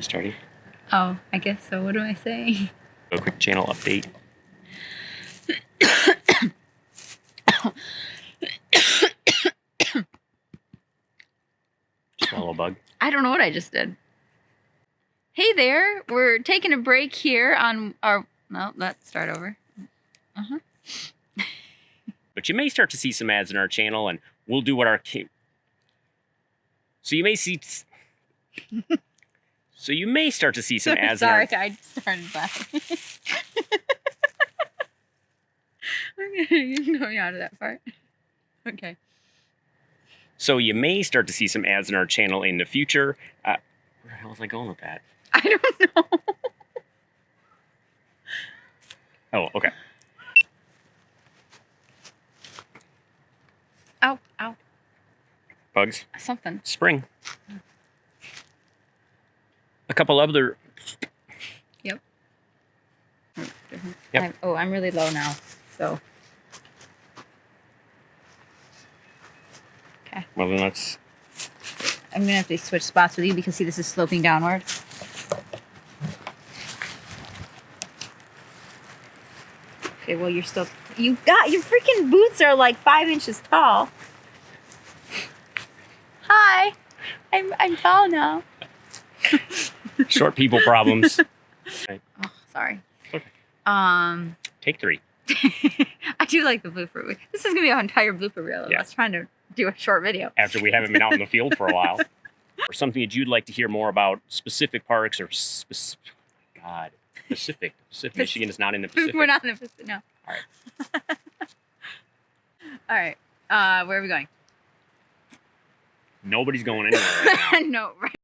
recording starting. Oh, I guess so. What am I saying? A quick channel update. Swallow a bug. I don't know what I just did. Hey there, we're taking a break here on our... No, let's start over. But you may start to see some ads in our channel, and we'll do what our... So you may see... So you may start to see some ads Sorry, in our... I started by. Okay, you can go out of that part. Okay. So you may start to see some ads in our channel in the future. Where the hell was I going with that? I don't know. Oh, okay. Ow, ow. Bugs. Something. Spring. A couple other... Yep. Yep. I'm really low now, so. Okay. Well, then let's... I'm gonna have to switch spots with you because see, this is sloping downward. Okay, well, you're still... You got... Your freaking boots are like 5 inches tall. Hi. I'm tall now. Short people problems. Right. Oh, sorry. Okay. Take 3. I do like the blooper. This is gonna be an entire blooper reel of us trying to do a short video. After we haven't been out in the field for a while. Or something that you'd like to hear more about specific parks or Pacific. Michigan is not in the Pacific. We're not in the Pacific, no. All right. All right. Where are we going? Nobody's going anywhere right now. No, right.